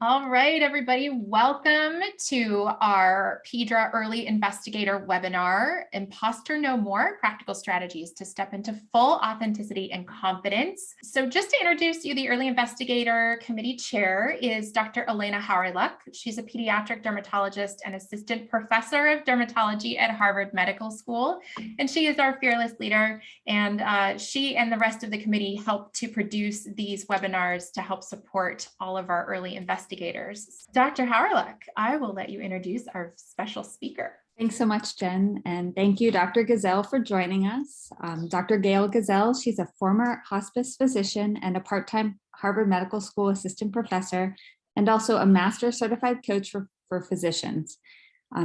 All right, everybody, welcome to our PeDRA Early Investigator webinar, Imposter No More, Practical Strategies to Step into Full Authenticity and Confidence. So just to introduce you, the Early Investigator Committee Chair is Dr. Elena Hawryluk. She's a pediatric dermatologist and assistant professor of dermatology at Harvard Medical School, and she is our fearless leader, and she and the rest of the committee help to produce these webinars to help support all of our early investigators. Dr. Hawryluk, I will let you introduce our special speaker. Thanks so much, Jen. And thank you, Dr. Gazelle, for joining us. Dr. Gail Gazelle, she's a former hospice physician and a part-time Harvard Medical School assistant professor, and also a master certified coach for physicians.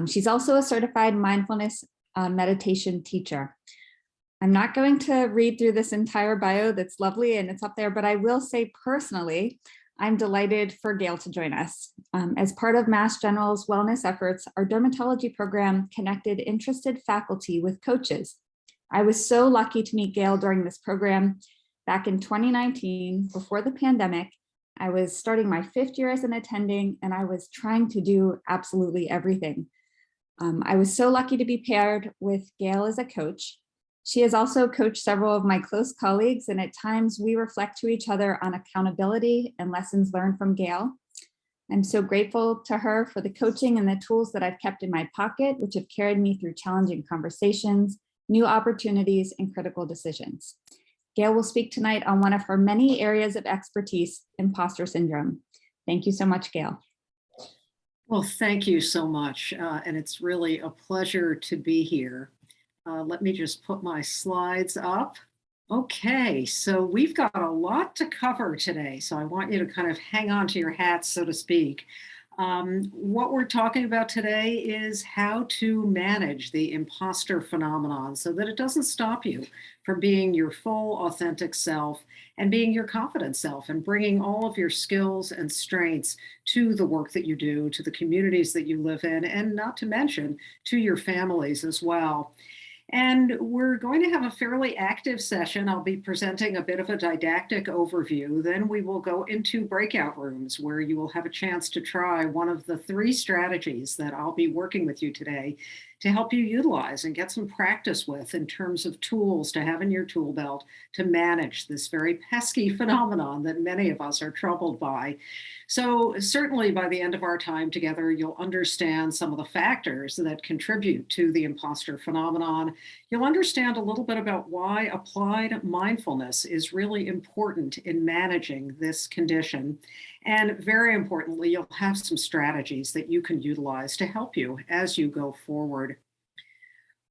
She's also a certified mindfulness meditation teacher. I'm not going to read through this entire bio that's lovely and it's up there, but I will say personally, I'm delighted for Gail to join us. As part of Mass General's wellness efforts, our dermatology program connected interested faculty with coaches. I was so lucky to meet Gail during this program back in 2019, before the pandemic. I was starting my 5th year as an attending, and I was trying to do absolutely everything. I was so lucky to be paired with Gail as a coach. She has also coached several of my close colleagues, and at times we reflect to each other on accountability and lessons learned from Gail. I'm so grateful to her for the coaching and the tools that I've kept in my pocket, which have carried me through challenging conversations, new opportunities, and critical decisions. Gail will speak tonight on one of her many areas of expertise, imposter syndrome. Thank you so much, Gail. Well, thank you so much. And it's really a pleasure to be here. Let me just put my slides up. Okay, so we've got a lot to cover today, so I want you to kind of hang on to your hats, so to speak. What we're talking about today is how to manage the imposter phenomenon so that it doesn't stop you from being your full, authentic self and being your confident self and bringing all of your skills and strengths to the work that you do, to the communities that you live in, and not to mention to your families as well. And we're going to have a fairly active session. I'll be presenting a bit of a didactic overview. Then we will go into breakout rooms where you will have a chance to try one of the 3 strategies that I'll be working with you today to help you utilize and get some practice with in terms of tools to have in your tool belt to manage this very pesky phenomenon that many of us are troubled by. So certainly by the end of our time together, you'll understand some of the factors that contribute to the imposter phenomenon. You'll understand a little bit about why applied mindfulness is really important in managing this condition. And very importantly, you'll have some strategies that you can utilize to help you as you go forward.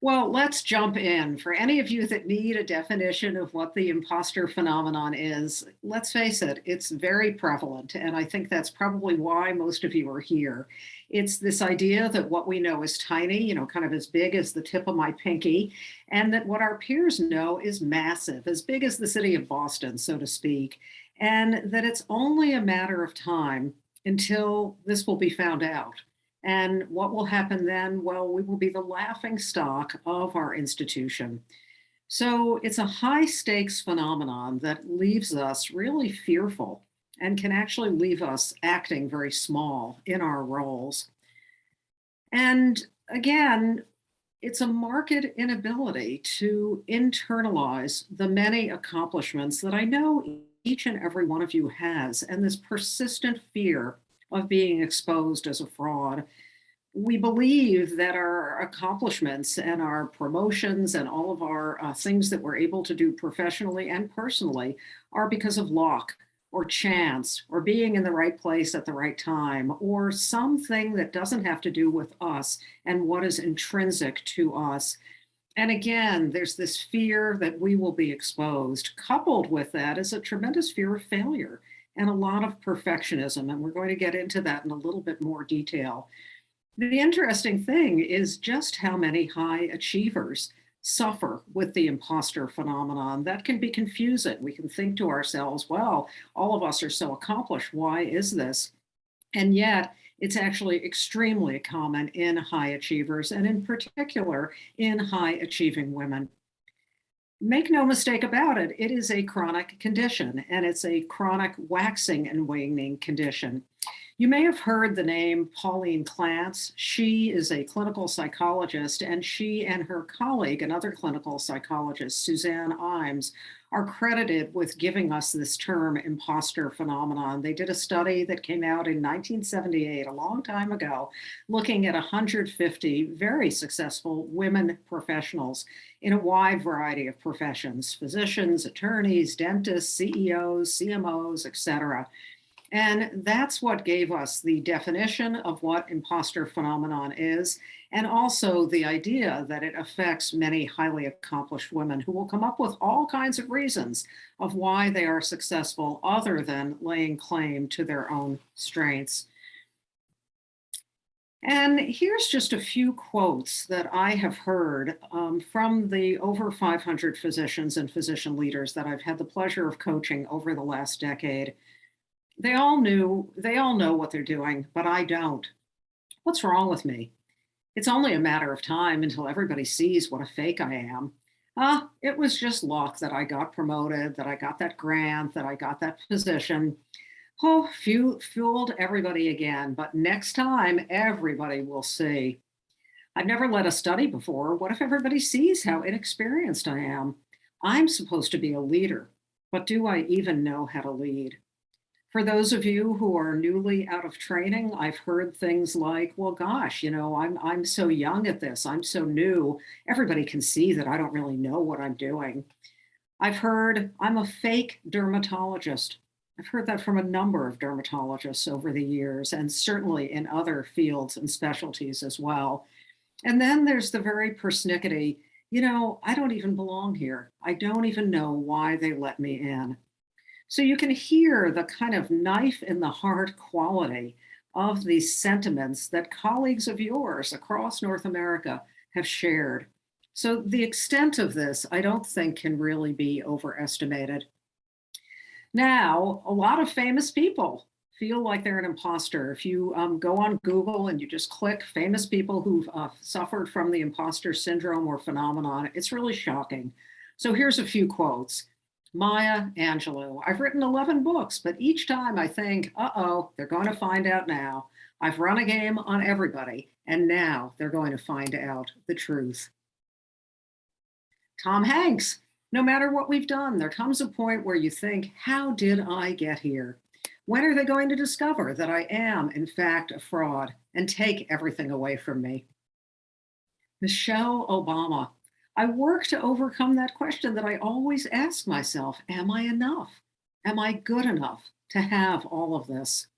Well, let's jump in. For any of you that need a definition of what the imposter phenomenon is, let's face it, it's very prevalent. And I think that's probably why most of you are here. It's this idea that what we know is tiny, kind of as big as the tip of my pinky, and that what our peers know is massive, as big as the city of Boston, so to speak, and that it's only a matter of time until this will be found out. And what will happen then? Well, we will be the laughing stock of our institution. So it's a high stakes phenomenon that leaves us really fearful and can actually leave us acting very small in our roles. And again, it's a marked inability to internalize the many accomplishments that I know each and every one of you has, and this persistent fear of being exposed as a fraud. We believe that our accomplishments and our promotions and all of our things that we're able to do professionally and personally are because of luck or chance or being in the right place at the right time or something that doesn't have to do with us and what is intrinsic to us. And again, there's this fear that we will be exposed. Coupled with that is a tremendous fear of failure and a lot of perfectionism. And we're going to get into that in a little bit more detail. The interesting thing is just how many high achievers suffer with the imposter phenomenon. That can be confusing. We can think to ourselves, well, all of us are so accomplished. Why is this? And yet, it's actually extremely common in high achievers, and in particular, in high achieving women. Make no mistake about it, it is a chronic condition, and it's a chronic waxing and waning condition. You may have heard the name Pauline Clance. She is a clinical psychologist, and she and her colleague, another clinical psychologist, Suzanne Imes, are credited with giving us this term imposter phenomenon. They did a study that came out in 1978, a long time ago, looking at 150 very successful women professionals in a wide variety of professions: physicians, attorneys, dentists, CEOs, CMOs, etc. And that's what gave us the definition of what imposter phenomenon is, and also the idea that it affects many highly accomplished women who will come up with all kinds of reasons of why they are successful other than laying claim to their own strengths. And here's just a few quotes that I have heard from the over 500 physicians and physician leaders that I've had the pleasure of coaching over the last decade. They all know what they're doing, but I don't. What's wrong with me? It's only a matter of time until everybody sees what a fake I am. It was just luck that I got promoted, that I got that grant, that I got that position. Oh, fooled everybody again, but next time everybody will see. I've never led a study before. What if everybody sees how inexperienced I am? I'm supposed to be a leader, but do I even know how to lead? For those of you who are newly out of training, I've heard things like, well, gosh, I'm so young at this. I'm so new. Everybody can see that I don't really know what I'm doing. I've heard I'm a fake dermatologist. I've heard that from a number of dermatologists over the years, and certainly in other fields and specialties as well. And then there's the very persnickety, I don't even belong here. I don't even know why they let me in. So you can hear the kind of knife in the heart quality of these sentiments that colleagues of yours across North America have shared. So the extent of this, I don't think, can really be overestimated. Now, a lot of famous people feel like they're an imposter. If you go on Google and you just click famous people who've suffered from the imposter syndrome or phenomenon, it's really shocking. So here's a few quotes. Maya Angelou: I've written 11 books, but each time I think, uh-oh, they're going to find out now. I've run a game on everybody, and now they're going to find out the truth. Tom Hanks: no matter what we've done, there comes a point where you think, how did I get here? When are they going to discover that I am, in fact, a fraud and take everything away from me? Michelle Obama: I work to overcome that question that I always ask myself: am I enough? Am I good enough to have all of this?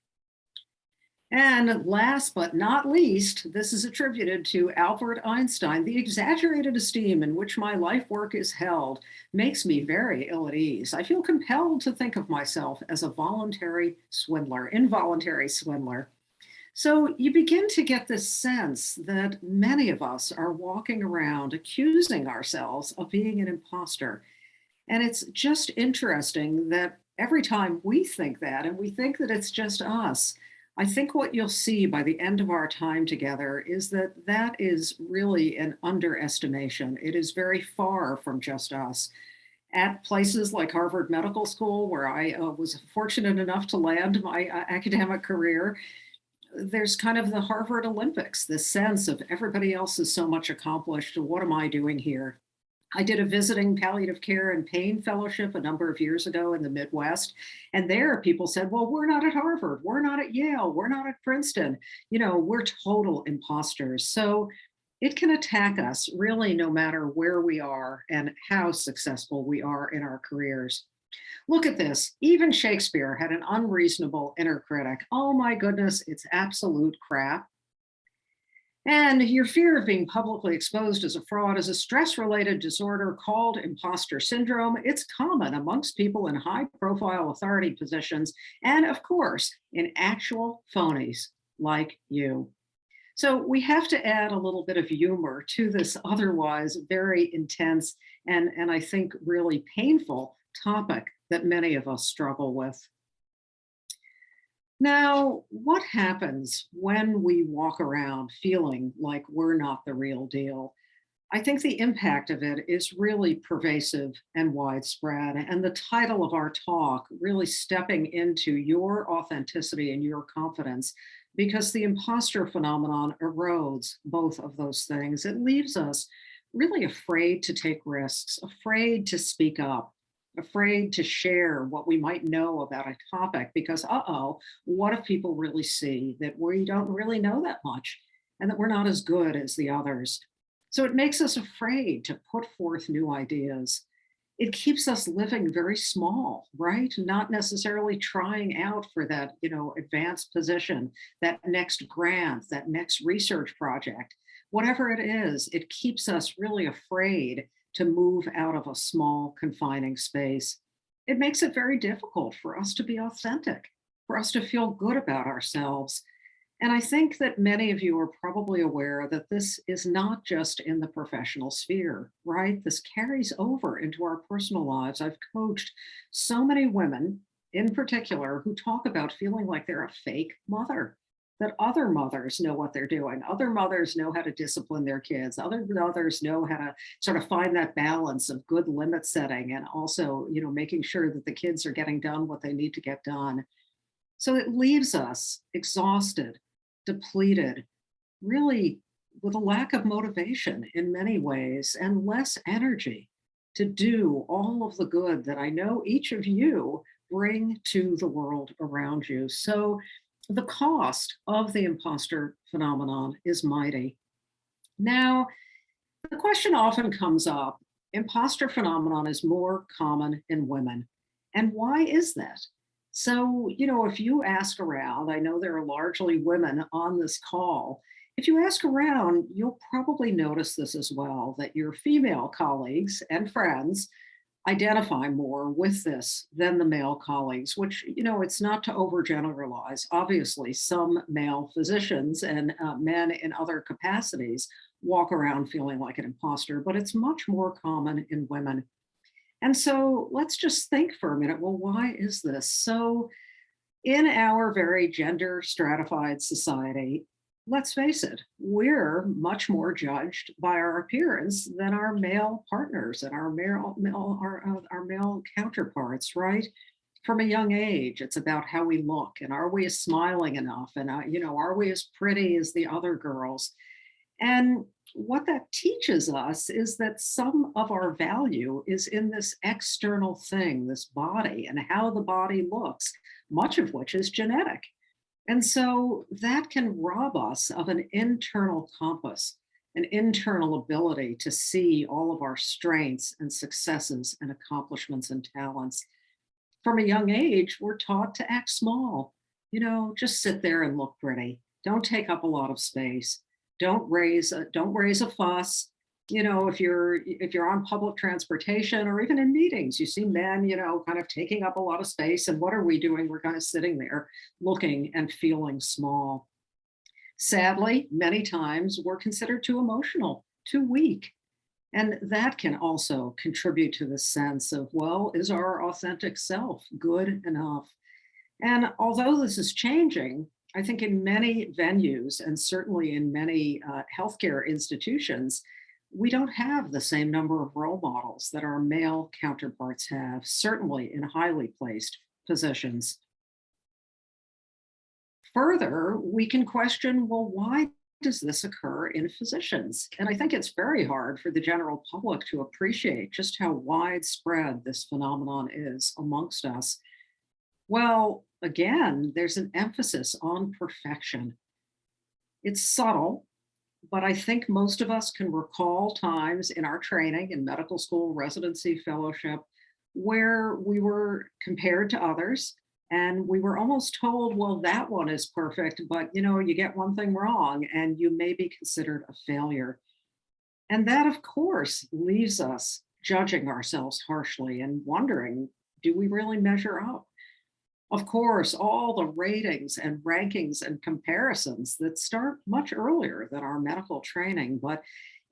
And last but not least, this is attributed to Albert Einstein: the exaggerated esteem in which my life work is held makes me very ill at ease. I feel compelled to think of myself as a involuntary swindler. So you begin to get this sense that many of us are walking around accusing ourselves of being an imposter. And it's just interesting that every time we think that, and we think that it's just us, I think what you'll see by the end of our time together is that that is really an underestimation. It is very far from just us. At places like Harvard Medical School, where I was fortunate enough to land my academic career, there's kind of the Harvard Olympics, this sense of everybody else is so much accomplished. What am I doing here? I did a visiting palliative care and pain fellowship a number of years ago in the Midwest. And there people said, well, we're not at Harvard, we're not at Yale, we're not at Princeton. We're total imposters. So it can attack us really no matter where we are and how successful we are in our careers. Look at this. Even Shakespeare had an unreasonable inner critic. Oh my goodness, it's absolute crap. And your fear of being publicly exposed as a fraud is a stress-related disorder called imposter syndrome. It's common amongst people in high-profile authority positions, and of course, in actual phonies like you. So we have to add a little bit of humor to this otherwise very intense and I think really painful topic that many of us struggle with. Now, what happens when we walk around feeling like we're not the real deal? I think the impact of it is really pervasive and widespread. And the title of our talk, really stepping into your authenticity and your confidence, because the imposter phenomenon erodes both of those things. It leaves us really afraid to take risks, afraid to speak up, afraid to share what we might know about a topic, because, what if people really see that we don't really know that much and that we're not as good as the others? So it makes us afraid to put forth new ideas. It keeps us living very small, right? Not necessarily trying out for that, advanced position, that next grant, that next research project. Whatever it is, it keeps us really afraid to move out of a small, confining space. It makes it very difficult for us to be authentic, for us to feel good about ourselves. And I think that many of you are probably aware that this is not just in the professional sphere, right? This carries over into our personal lives. I've coached so many women in particular who talk about feeling like they're a fake mother, that other mothers know what they're doing. Other mothers know how to discipline their kids. Other mothers know how to sort of find that balance of good limit setting and also, making sure that the kids are getting done what they need to get done. So it leaves us exhausted, depleted, really with a lack of motivation in many ways and less energy to do all of the good that I know each of you bring to the world around you. So the cost of the imposter phenomenon is mighty. Now, the question often comes up, imposter phenomenon is more common in women. And why is that? So, if you ask around, I know there are largely women on this call. If you ask around, you'll probably notice this as well, that your female colleagues and friends identify more with this than the male colleagues, which, it's not to overgeneralize. Obviously, some male physicians and men in other capacities walk around feeling like an imposter, but it's much more common in women. And so let's just think for a minute, well, why is this? So in our very gender stratified society, let's face it, we're much more judged by our appearance than our male partners and our male counterparts, right? From a young age, it's about how we look and are we smiling enough and are we as pretty as the other girls? And what that teaches us is that some of our value is in this external thing, this body, and how the body looks, much of which is genetic. And so that can rob us of an internal compass, an internal ability to see all of our strengths and successes and accomplishments and talents. From a young age, we're taught to act small, just sit there and look pretty. Don't take up a lot of space. Don't raise a fuss. If you're on public transportation or even in meetings, you see men, kind of taking up a lot of space. And what are we doing? We're kind of sitting there looking and feeling small. Sadly, many times we're considered too emotional, too weak. And that can also contribute to the sense of, well, is our authentic self good enough? And although this is changing, I think in many venues and certainly in many healthcare institutions, we don't have the same number of role models that our male counterparts have, certainly in highly placed positions. Further, we can question, well, why does this occur in physicians? And I think it's very hard for the general public to appreciate just how widespread this phenomenon is amongst us. Well, again, there's an emphasis on perfection. It's subtle, but I think most of us can recall times in our training in medical school, residency, fellowship, where we were compared to others and we were almost told, well, that one is perfect, but you get one thing wrong and you may be considered a failure. And that, of course, leaves us judging ourselves harshly and wondering, do we really measure up? Of course, all the ratings and rankings and comparisons that start much earlier than our medical training, but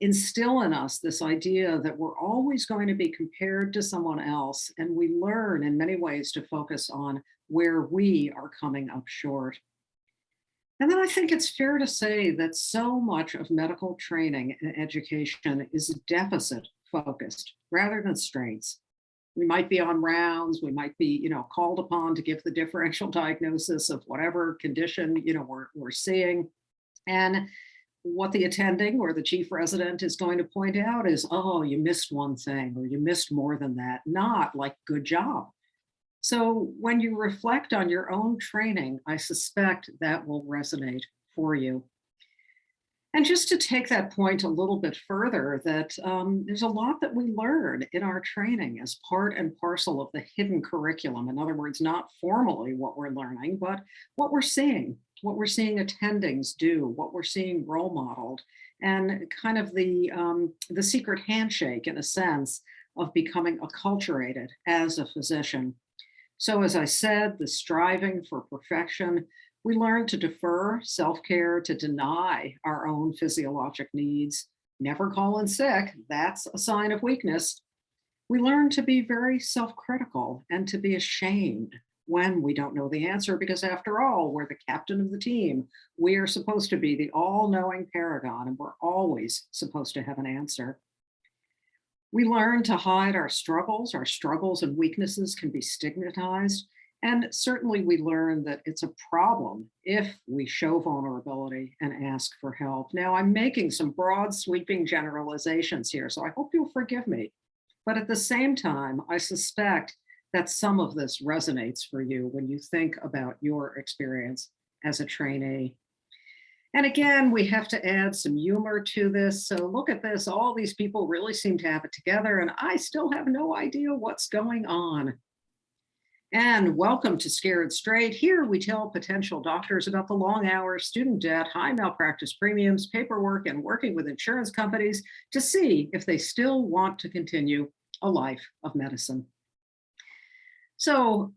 instill in us this idea that we're always going to be compared to someone else. And we learn in many ways to focus on where we are coming up short. And then I think it's fair to say that so much of medical training and education is deficit focused rather than strengths. We might be on rounds, we might be, called upon to give the differential diagnosis of whatever condition, we're seeing. And what the attending or the chief resident is going to point out is, oh, you missed one thing or you missed more than that, not like good job. So when you reflect on your own training, I suspect that will resonate for you. And just to take that point a little bit further, that there's a lot that we learn in our training as part and parcel of the hidden curriculum. In other words, not formally what we're learning, but what we're seeing attendings do, what we're seeing role modeled, and kind of the secret handshake, in a sense, of becoming acculturated as a physician. So as I said, the striving for perfection, we learn to defer self-care, to deny our own physiologic needs, never call in sick, that's a sign of weakness. We learn to be very self-critical and to be ashamed when we don't know the answer, because after all, we're the captain of the team. We are supposed to be the all-knowing paragon, and we're always supposed to have an answer. We learn to hide our struggles. Our struggles and weaknesses can be stigmatized. And certainly we learn that it's a problem if we show vulnerability and ask for help. Now, I'm making some broad sweeping generalizations here, so I hope you'll forgive me. But at the same time, I suspect that some of this resonates for you when you think about your experience as a trainee. And again, we have to add some humor to this. So look at this, all these people really seem to have it together, and I still have no idea what's going on. And welcome to Scared Straight. Here we tell potential doctors about the long hours, student debt, high malpractice premiums, paperwork, and working with insurance companies to see if they still want to continue a life of medicine. So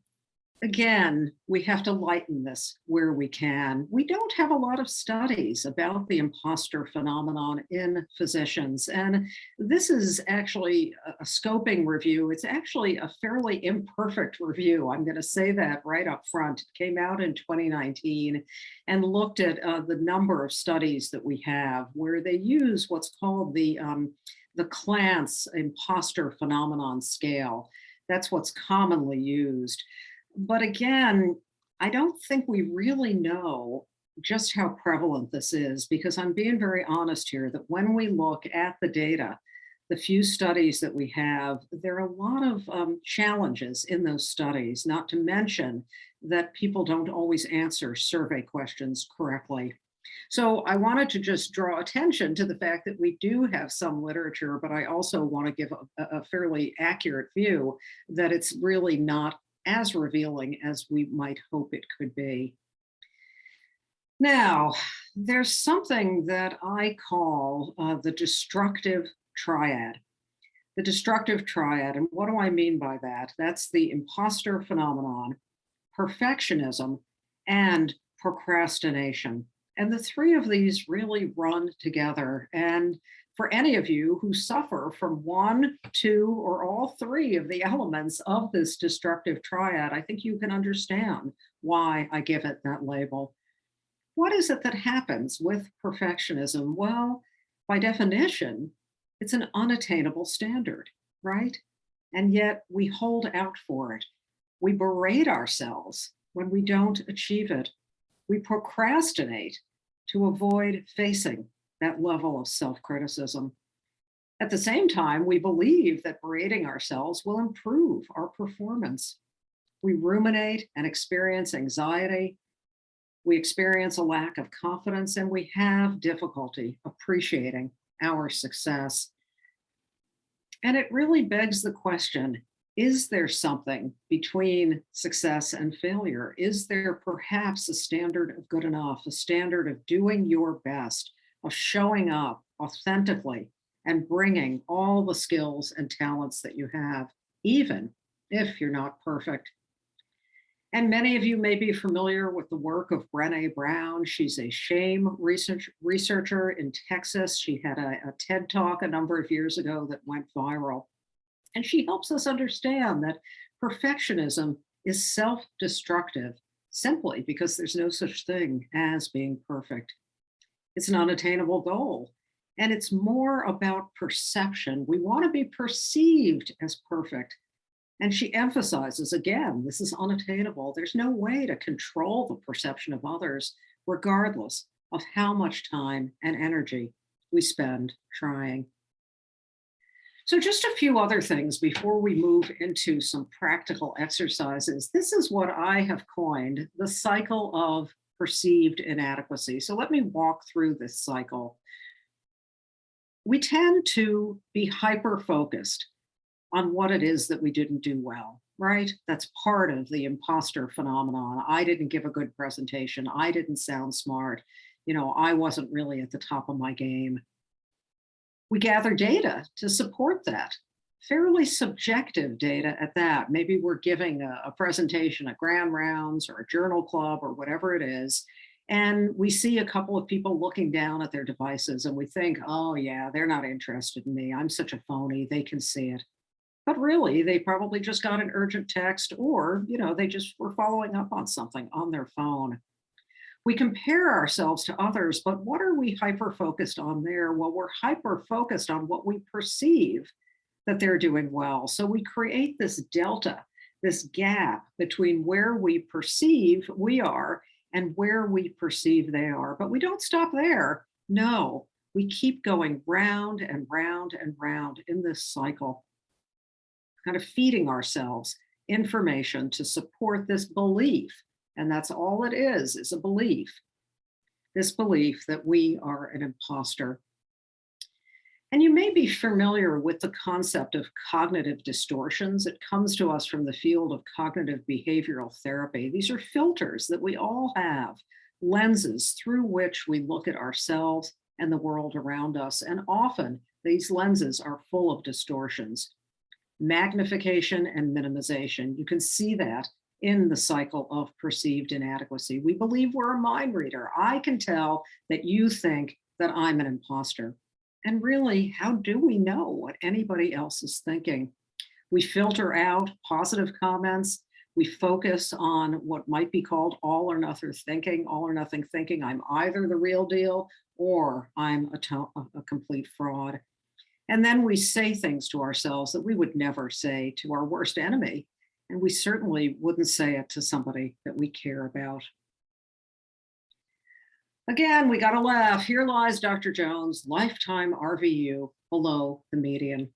again, we have to lighten this where we can. We don't have a lot of studies about the imposter phenomenon in physicians. And this is actually a scoping review. It's actually a fairly imperfect review. I'm going to say that right up front. It came out in 2019 and looked at the number of studies that we have where they use what's called the Clance imposter phenomenon scale. That's what's commonly used. But again, I don't think we really know just how prevalent this is, because I'm being very honest here that when we look at the data, the few studies that we have, there are a lot of challenges in those studies, not to mention that people don't always answer survey questions correctly. So I wanted to just draw attention to the fact that we do have some literature, but I also want to give a fairly accurate view that it's really not as revealing as we might hope it could be. Now, there's something that I call the destructive triad. The destructive triad, and what do I mean by that? That's the imposter phenomenon, perfectionism, and procrastination. And the three of these really run together. And for any of you who suffer from one, two, or all three of the elements of this destructive triad, I think you can understand why I give it that label. What is it that happens with perfectionism? Well, by definition, it's an unattainable standard, right? And yet we hold out for it. We berate ourselves when we don't achieve it. We procrastinate to avoid facing that level of self-criticism. At the same time, we believe that berating ourselves will improve our performance. We ruminate and experience anxiety. We experience a lack of confidence, and we have difficulty appreciating our success. And it really begs the question, is there something between success and failure? Is there perhaps a standard of good enough, a standard of doing your best, of showing up authentically and bringing all the skills and talents that you have, even if you're not perfect? And many of you may be familiar with the work of Brené Brown. She's a shame researcher in Texas. She had a TED Talk a number of years ago that went viral. And she helps us understand that perfectionism is self-destructive. simply because there's no such thing as being perfect. It's an unattainable goal. And it's more about perception. We want to be perceived as perfect. And she emphasizes again, this is unattainable. There's no way to control the perception of others, regardless of how much time and energy we spend trying. So, just a few other things before we move into some practical exercises. This is what I have coined the cycle of perceived inadequacy. So, let me walk through this cycle. We tend to be hyper focused on what it is that we didn't do well, right? That's part of the imposter phenomenon. I didn't give a good presentation. I didn't sound smart. I wasn't really at the top of my game. We gather data to support that, fairly subjective data at that. Maybe we're giving a presentation at Grand Rounds or a journal club or whatever it is, and we see a couple of people looking down at their devices and we think, oh yeah, they're not interested in me. I'm such a phony, they can see it. But really, they probably just got an urgent text or, they just were following up on something on their phone. We compare ourselves to others, but what are we hyper focused on there? Well, we're hyper focused on what we perceive that they're doing well. So we create this delta, this gap between where we perceive we are and where we perceive they are. But we don't stop there. No, we keep going round and round and round in this cycle, kind of feeding ourselves information to support this belief. And that's all it is a belief. This belief that we are an imposter. And you may be familiar with the concept of cognitive distortions. It comes to us from the field of cognitive behavioral therapy. These are filters that we all have, lenses through which we look at ourselves and the world around us. And often these lenses are full of distortions, magnification and minimization. You can see that in the cycle of perceived inadequacy. We believe we're a mind reader. I can tell that you think that I'm an imposter. And really, how do we know what anybody else is thinking? We filter out positive comments. We focus on what might be called all or nothing thinking. I'm either the real deal or I'm a complete fraud. And then we say things to ourselves that we would never say to our worst enemy. And we certainly wouldn't say it to somebody that we care about. Again, we got to laugh. Here lies Dr. Jones' lifetime RVU below the median.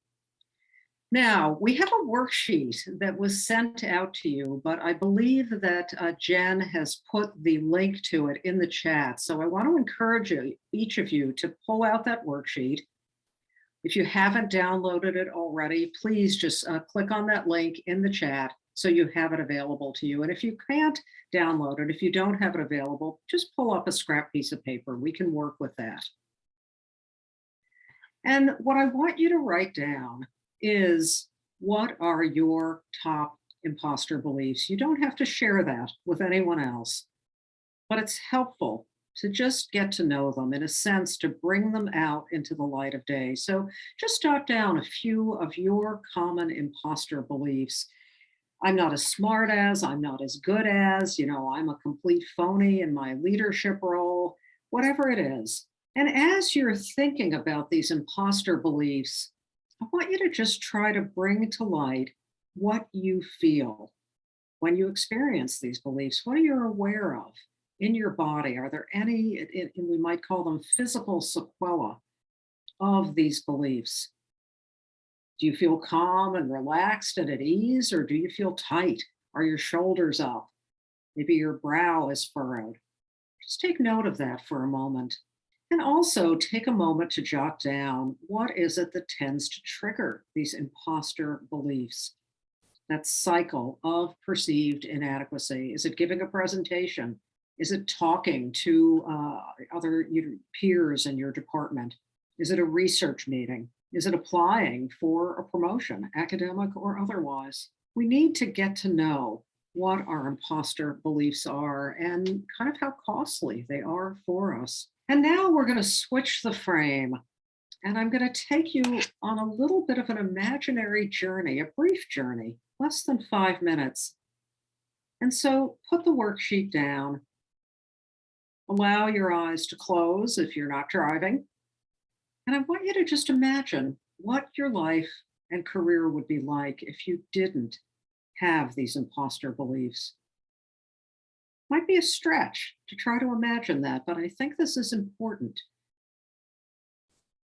Now, we have a worksheet that was sent out to you, but I believe that Jen has put the link to it in the chat. So I want to encourage each of you to pull out that worksheet. If you haven't downloaded it already, please just click on that link in the chat so you have it available to you. And if you can't download it, if you don't have it available, just pull up a scrap piece of paper. We can work with that. And what I want you to write down is, what are your top imposter beliefs? You don't have to share that with anyone else, but it's helpful to just get to know them, in a sense, to bring them out into the light of day. So just jot down a few of your common imposter beliefs. I'm not as smart as, I'm not as good as, I'm a complete phony in my leadership role, whatever it is. And as you're thinking about these imposter beliefs, I want you to just try to bring to light what you feel when you experience these beliefs. What are you aware of in your body? Are there any, we might call them physical sequelae of these beliefs? Do you feel calm and relaxed and at ease, or do you feel tight? Are your shoulders up? Maybe your brow is furrowed. Just take note of that for a moment. And also take a moment to jot down, what is it that tends to trigger these imposter beliefs? That cycle of perceived inadequacy. Is it giving a presentation? Is it talking to other peers in your department? Is it a research meeting? Is it applying for a promotion, academic or otherwise? We need to get to know what our imposter beliefs are and kind of how costly they are for us. And now we're going to switch the frame, and I'm going to take you on a little bit of an imaginary journey, a brief journey, less than 5 minutes, And so put the worksheet down, allow your eyes to close if you're not driving. And I want you to just imagine what your life and career would be like if you didn't have these imposter beliefs. Might be a stretch to try to imagine that, but I think this is important.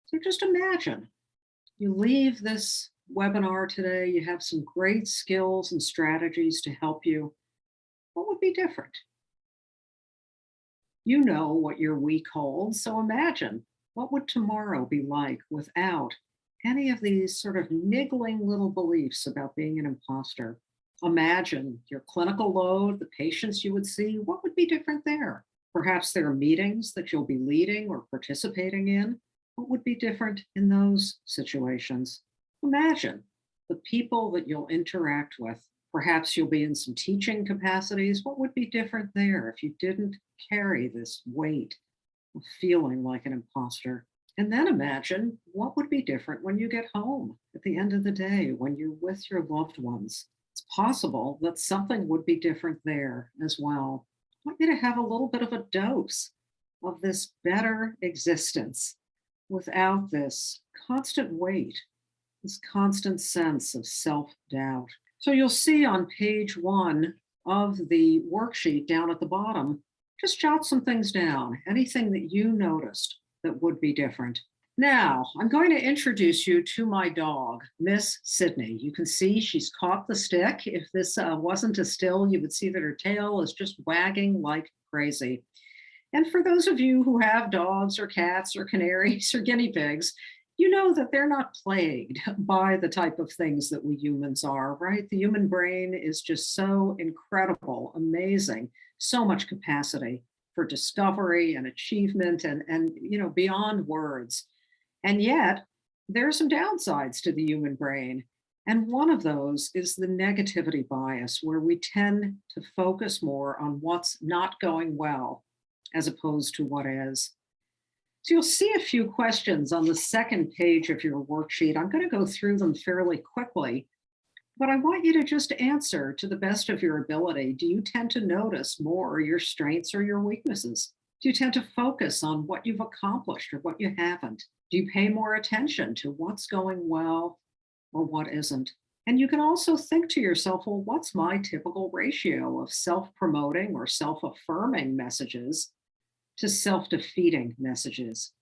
So just imagine you leave this webinar today, you have some great skills and strategies to help you. What would be different? You know what your week holds, so imagine what would tomorrow be like without any of these sort of niggling little beliefs about being an imposter. Imagine your clinical load, the patients you would see, what would be different there? Perhaps there are meetings that you'll be leading or participating in. What would be different in those situations? Imagine the people that you'll interact with. Perhaps you'll be in some teaching capacities. What would be different there if you didn't carry this weight of feeling like an imposter? And then imagine what would be different when you get home at the end of the day, when you're with your loved ones. It's possible that something would be different there as well. I want you to have a little bit of a dose of this better existence without this constant weight, this constant sense of self doubt. So you'll see on page 1 of the worksheet down at the bottom, just jot some things down, anything that you noticed that would be different. Now, I'm going to introduce you to my dog, Miss Sydney. You can see she's caught the stick. If this wasn't a still, you would see that her tail is just wagging like crazy. And for those of you who have dogs or cats or canaries or guinea pigs, you know that they're not plagued by the type of things that we humans are, right? The human brain is just so incredible, amazing, so much capacity for discovery and achievement and beyond words. And yet, there are some downsides to the human brain. And one of those is the negativity bias, where we tend to focus more on what's not going well as opposed to what is. So you'll see a few questions on the second page of your worksheet. I'm going to go through them fairly quickly, but I want you to just answer to the best of your ability. Do you tend to notice more your strengths or your weaknesses? Do you tend to focus on what you've accomplished or what you haven't? Do you pay more attention to what's going well or what isn't? And you can also think to yourself, well, what's my typical ratio of self-promoting or self-affirming messages to self-defeating messages?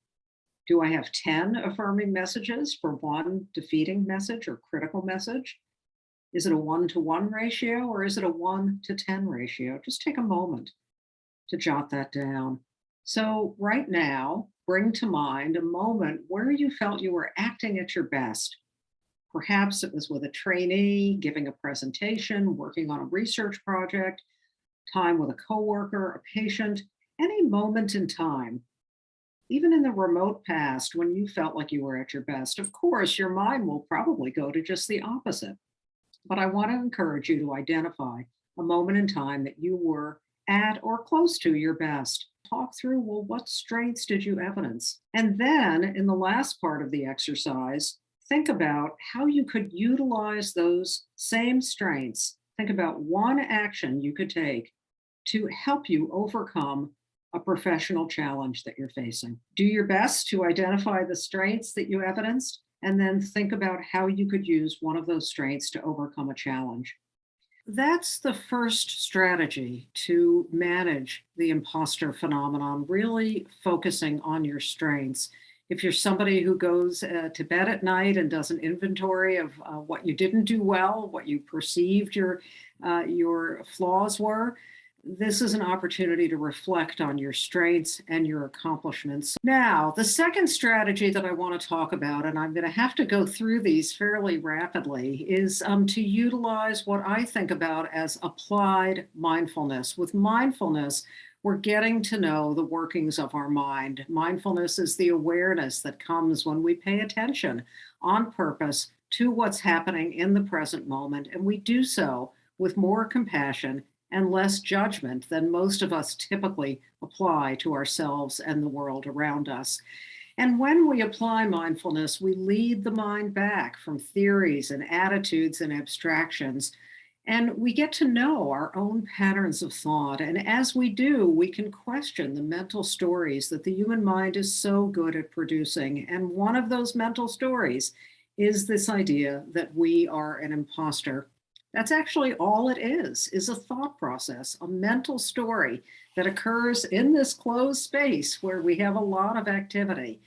Do I have 10 affirming messages for one defeating message or critical message? Is it a 1-to-1 ratio or is it a 1-to-10 ratio? Just take a moment to jot that down. So right now, bring to mind a moment where you felt you were acting at your best. Perhaps it was with a trainee, giving a presentation, working on a research project, time with a coworker, a patient, any moment in time, even in the remote past when you felt like you were at your best. Of course, your mind will probably go to just the opposite. But I want to encourage you to identify a moment in time that you were at or close to your best. Talk through, well, what strengths did you evidence? And then in the last part of the exercise, think about how you could utilize those same strengths. Think about one action you could take to help you overcome a professional challenge that you're facing. Do your best to identify the strengths that you evidenced, and then think about how you could use one of those strengths to overcome a challenge. That's the first strategy to manage the imposter phenomenon, really focusing on your strengths. If you're somebody who goes to bed at night and does an inventory of what you didn't do well, what you perceived your flaws were, this is an opportunity to reflect on your strengths and your accomplishments. Now, the second strategy that I want to talk about, and I'm going to have to go through these fairly rapidly, is to utilize what I think about as applied mindfulness. With mindfulness, we're getting to know the workings of our mind. Mindfulness is the awareness that comes when we pay attention on purpose to what's happening in the present moment, and we do so with more compassion and less judgment than most of us typically apply to ourselves and the world around us. And when we apply mindfulness, we lead the mind back from theories and attitudes and abstractions And we get to know our own patterns of thought. And as we do, we can question the mental stories that the human mind is so good at producing. And one of those mental stories is this idea that we are an imposter. That's actually all it is a thought process, a mental story that occurs in this closed space where we have a lot of activity.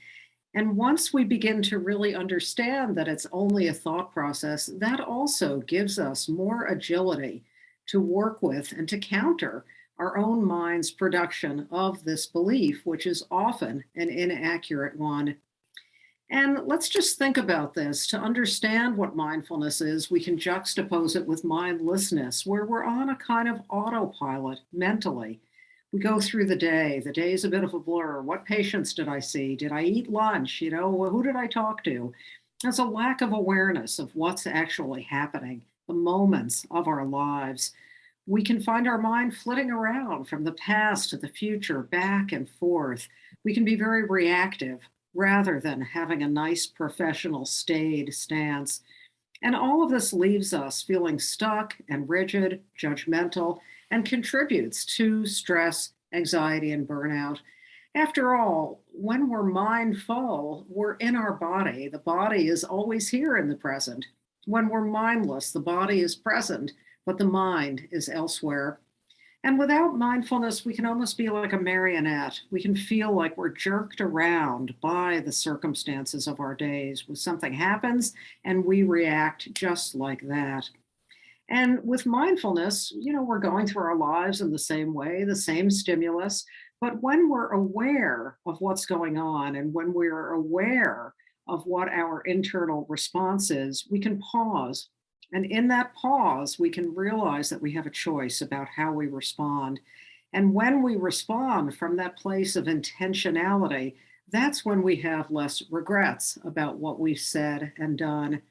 And once we begin to really understand that it's only a thought process, that also gives us more agility to work with and to counter our own mind's production of this belief, which is often an inaccurate one. And let's just think about this. To understand what mindfulness is, we can juxtapose it with mindlessness, where we're on a kind of autopilot mentally. We go through the day. The day is a bit of a blur. What patients did I see? Did I eat lunch? Who did I talk to? There's a lack of awareness of what's actually happening, the moments of our lives. We can find our mind flitting around from the past to the future, back and forth. We can be very reactive rather than having a nice professional staid stance. And all of this leaves us feeling stuck and rigid, judgmental, and contributes to stress, anxiety, and burnout. After all, when we're mindful, we're in our body. The body is always here in the present. When we're mindless, the body is present, but the mind is elsewhere. And without mindfulness, we can almost be like a marionette. We can feel like we're jerked around by the circumstances of our days. When something happens and we react just like that. And with mindfulness, we're going through our lives in the same way, the same stimulus. But when we're aware of what's going on and when we're aware of what our internal response is, we can pause. And in that pause, we can realize that we have a choice about how we respond. And when we respond from that place of intentionality, that's when we have less regrets about what we've said and done.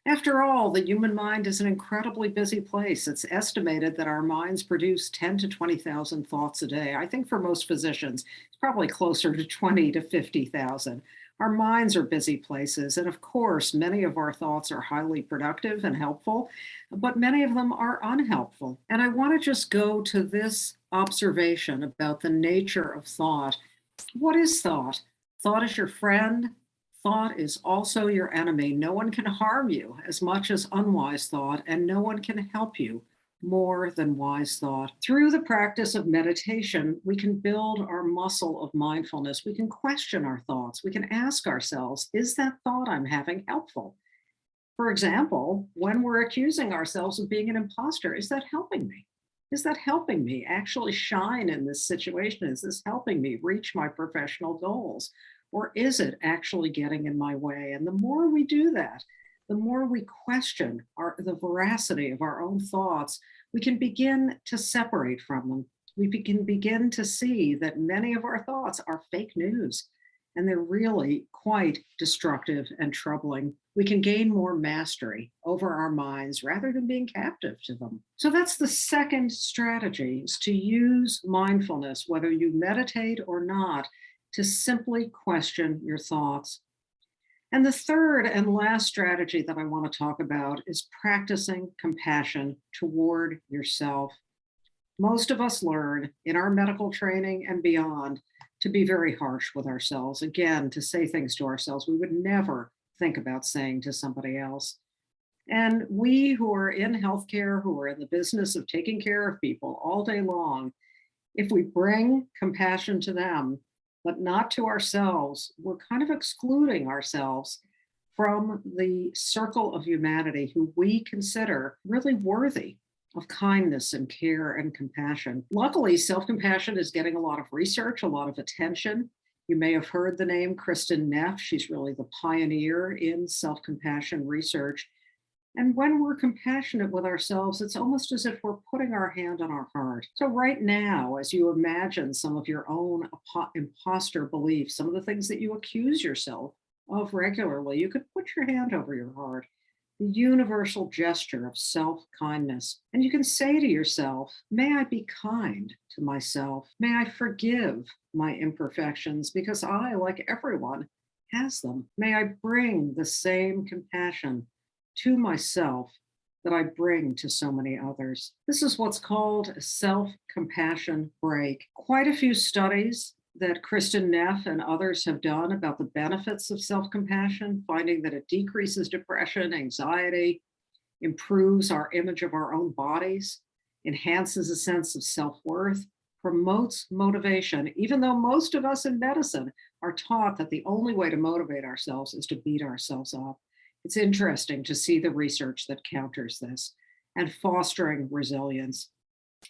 After all, the human mind is an incredibly busy place. It's estimated that our minds produce 10 to 20,000 thoughts a day. I think for most physicians, it's probably closer to 20 to 50,000. Our minds are busy places. And of course, many of our thoughts are highly productive and helpful, but many of them are unhelpful. And I want to just go to this observation about the nature of thought. What is thought? Thought is your friend. Thought is also your enemy. No one can harm you as much as unwise thought, and no one can help you more than wise thought. Through the practice of meditation, we can build our muscle of mindfulness. We can question our thoughts. We can ask ourselves, is that thought I'm having helpful? For example, when we're accusing ourselves of being an imposter, is that helping me? Is that helping me actually shine in this situation? Is this helping me reach my professional goals? Or is it actually getting in my way? And the more we do that, the more we question the veracity of our own thoughts, we can begin to separate from them. We can begin to see that many of our thoughts are fake news, and they're really quite destructive and troubling. We can gain more mastery over our minds rather than being captive to them. So that's the second strategy, is to use mindfulness, whether you meditate or not, to simply question your thoughts. And the third and last strategy that I want to talk about is practicing compassion toward yourself. Most of us learn in our medical training and beyond to be very harsh with ourselves. Again, to say things to ourselves we would never think about saying to somebody else. And we who are in healthcare, who are in the business of taking care of people all day long, if we bring compassion to them, but not to ourselves, we're kind of excluding ourselves from the circle of humanity who we consider really worthy of kindness and care and compassion. Luckily, self-compassion is getting a lot of research, a lot of attention. You may have heard the name Kristen Neff. She's really the pioneer in self-compassion research. And when we're compassionate with ourselves, it's almost as if we're putting our hand on our heart. So, right now, as you imagine some of your own imposter beliefs, some of the things that you accuse yourself of regularly, you could put your hand over your heart, the universal gesture of self kindness. And you can say to yourself, may I be kind to myself? May I forgive my imperfections because I, like everyone, has them. May I bring the same compassion to myself that I bring to so many others. This is what's called a self-compassion break. Quite a few studies that Kristen Neff and others have done about the benefits of self-compassion, finding that it decreases depression, anxiety, improves our image of our own bodies, enhances a sense of self-worth, promotes motivation, even though most of us in medicine are taught that the only way to motivate ourselves is to beat ourselves up. It's interesting to see the research that counters this, and fostering resilience.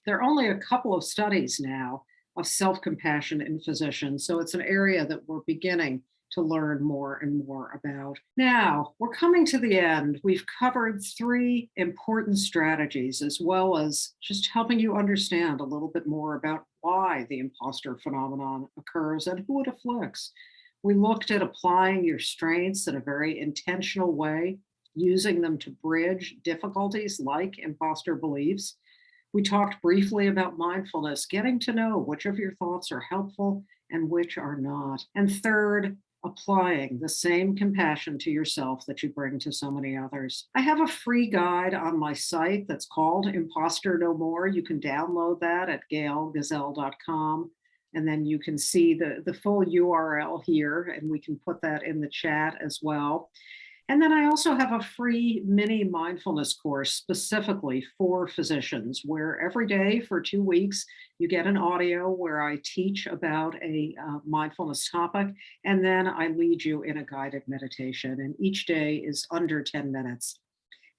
There are only a couple of studies now of self-compassion in physicians, so it's an area that we're beginning to learn more and more about. Now, we're coming to the end. We've covered 3 important strategies, as well as just helping you understand a little bit more about why the imposter phenomenon occurs and who it afflicts. We looked at applying your strengths in a very intentional way, using them to bridge difficulties like imposter beliefs. We talked briefly about mindfulness, getting to know which of your thoughts are helpful and which are not. And third, applying the same compassion to yourself that you bring to so many others. I have a free guide on my site that's called Imposter No More. You can download that at gailgazelle.com. And then you can see the full URL here, and we can put that in the chat as well. And then I also have a free mini mindfulness course specifically for physicians, where every day for 2 weeks, you get an audio where I teach about a mindfulness topic, and then I lead you in a guided meditation. And each day is under 10 minutes.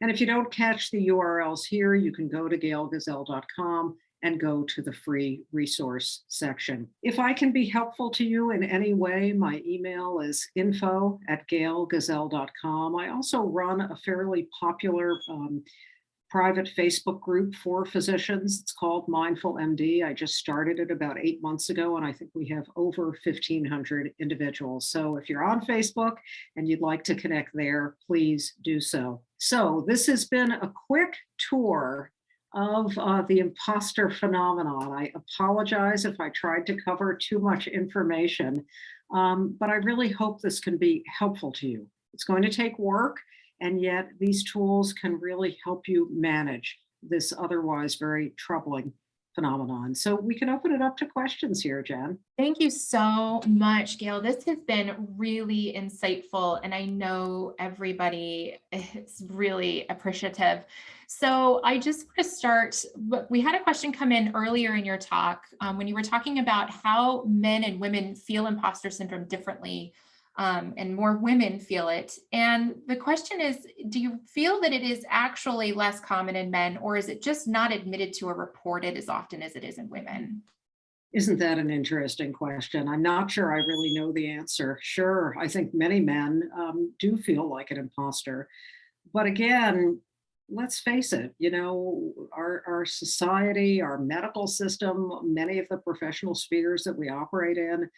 And if you don't catch the URLs here, you can go to gailgazelle.com and go to the free resource section. If I can be helpful to you in any way, my email is info@gailgazelle.com. I also run a fairly popular private Facebook group for physicians. It's called Mindful MD. I just started it about 8 months ago, and I think we have over 1,500 individuals. So if you're on Facebook and you'd like to connect there, please do so. So this has been a quick tour of the imposter phenomenon. I apologize if I tried to cover too much information, but I really hope this can be helpful to you. It's going to take work, and yet these tools can really help you manage this otherwise very troubling phenomenon. So we can open it up to questions here, Jen. Thank you so much, Gail. This has been really insightful, and I know everybody is really appreciative. So I just want to start, we had a question come in earlier in your talk when you were talking about how men and women feel imposter syndrome differently, and more women feel it. And the question is, do you feel that it is actually less common in men, or is it just not admitted to or reported as often as it is in women? Isn't that an interesting question? I'm not sure I really know the answer. Sure, I think many men do feel like an imposter. But again, let's face it, our society, our medical system, many of the professional spheres that we operate in,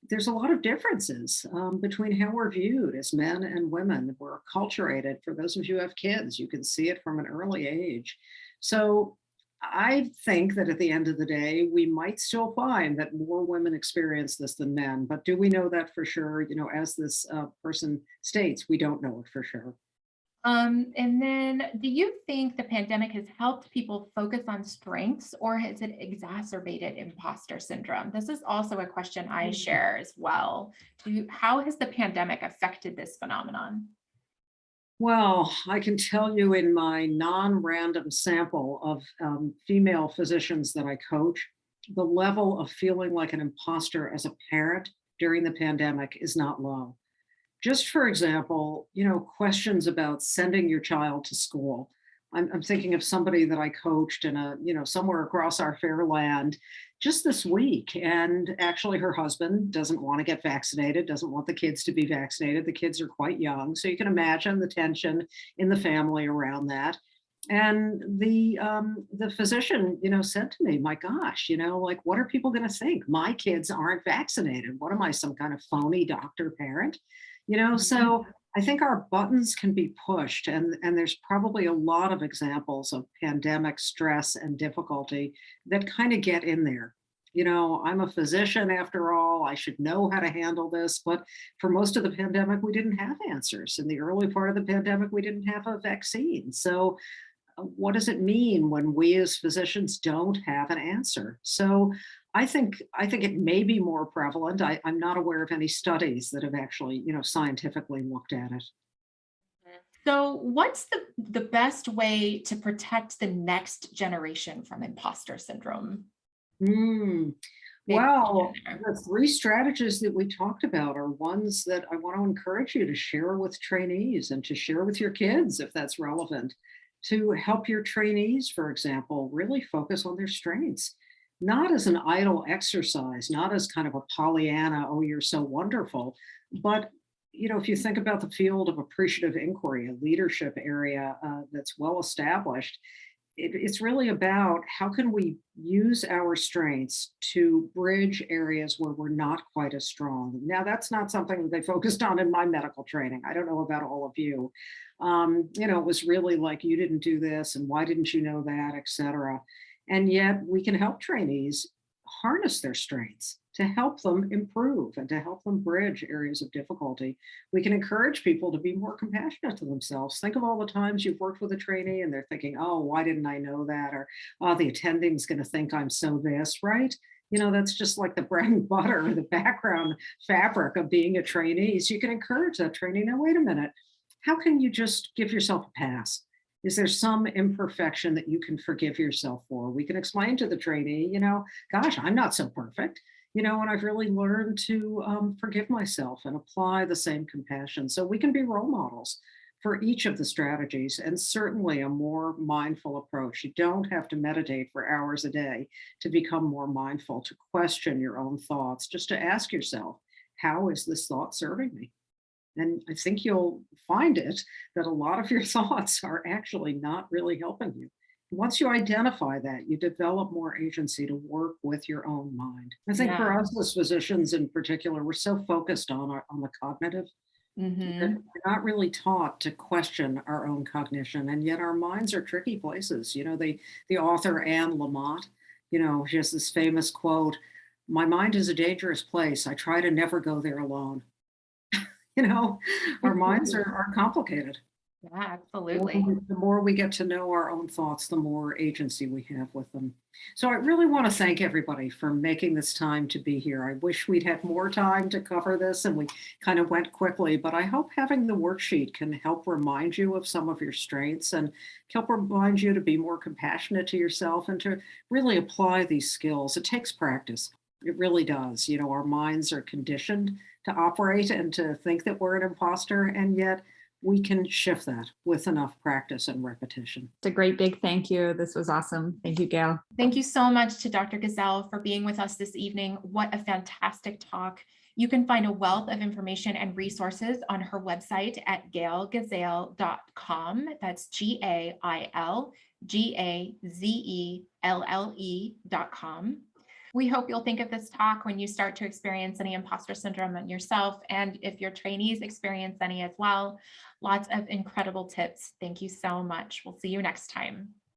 there's a lot of differences between how we're viewed as men and women. We're acculturated. For those of you who have kids, you can see it from an early age. So I think that at the end of the day, we might still find that more women experience this than men. But do we know that for sure? As this person states, we don't know it for sure. And then do you think the pandemic has helped people focus on strengths, or has it exacerbated imposter syndrome? This is also a question I share as well. How has the pandemic affected this phenomenon? Well, I can tell you in my non-random sample of female physicians that I coach, the level of feeling like an imposter as a parent during the pandemic is not low. Just for example, questions about sending your child to school. I'm thinking of somebody that I coached in somewhere across our fair land just this week. And actually her husband doesn't want to get vaccinated, doesn't want the kids to be vaccinated. The kids are quite young. So you can imagine the tension in the family around that. And the physician, said to me, my gosh, like, what are people going to think? My kids aren't vaccinated. What am I, some kind of phony doctor parent? So I think our buttons can be pushed, and there's probably a lot of examples of pandemic stress and difficulty that kind of get in there. I'm a physician after all, I should know how to handle this, but for most of the pandemic, we didn't have answers. In the early part of the pandemic, we didn't have a vaccine. So what does it mean when we as physicians don't have an answer? So I think it may be more prevalent. I'm not aware of any studies that have actually, scientifically looked at it. So what's the best way to protect the next generation from imposter syndrome? Hmm. Big question Well, there. the three strategies that we talked about are ones that I want to encourage you to share with trainees and to share with your kids if that's relevant, to help your trainees, for example, really focus on their strengths, not as an idle exercise, not as kind of a Pollyanna, oh, you're so wonderful, but if you think about the field of appreciative inquiry, a leadership area that's well established, it's really about how can we use our strengths to bridge areas where we're not quite as strong. Now, that's not something that they focused on in my medical training. I don't know about all of you. It was really like you didn't do this and why didn't you know that, et cetera. And yet we can help trainees harness their strengths to help them improve and to help them bridge areas of difficulty. We can encourage people to be more compassionate to themselves. Think of all the times you've worked with a trainee and they're thinking, oh, why didn't I know that? Or, oh, the attending's going to think I'm so this, right? That's just like the bread and butter, the background fabric of being a trainee. So you can encourage that trainee. Now, wait a minute. How can you just give yourself a pass? Is there some imperfection that you can forgive yourself for? We can explain to the trainee, gosh, I'm not so perfect, and I've really learned to forgive myself and apply the same compassion. So we can be role models for each of the strategies and certainly a more mindful approach. You don't have to meditate for hours a day to become more mindful, to question your own thoughts, just to ask yourself, how is this thought serving me? And I think you'll find it that a lot of your thoughts are actually not really helping you. Once you identify that, you develop more agency to work with your own mind. I think for Yeah. us as physicians in particular, we're so focused on the cognitive that Mhm. we're not really taught to question our own cognition. And yet our minds are tricky places. The author Anne Lamott, she has this famous quote, "My mind is a dangerous place. I try to never go there alone." You know, our minds are complicated. Yeah, The more absolutely. the more we get to know our own thoughts, the more agency we have with them. So I really want to thank everybody for making this time to be here. I wish we'd had more time to cover this and we kind of went quickly, but I hope having the worksheet can help remind you of some of your strengths and help remind you to be more compassionate to yourself and to really apply these skills. It takes practice. It really does. Our minds are conditioned to operate and to think that we're an imposter, and yet we can shift that with enough practice and repetition. It's a great big thank you. This was awesome. Thank you, Gail. Thank you so much to Dr. Gazelle for being with us this evening. What a fantastic talk. You can find a wealth of information and resources on her website at gailgazelle.com. That's GailGazelle.com. We hope you'll think of this talk when you start to experience any imposter syndrome in yourself, and if your trainees experience any as well. Lots of incredible tips. Thank you so much. We'll see you next time.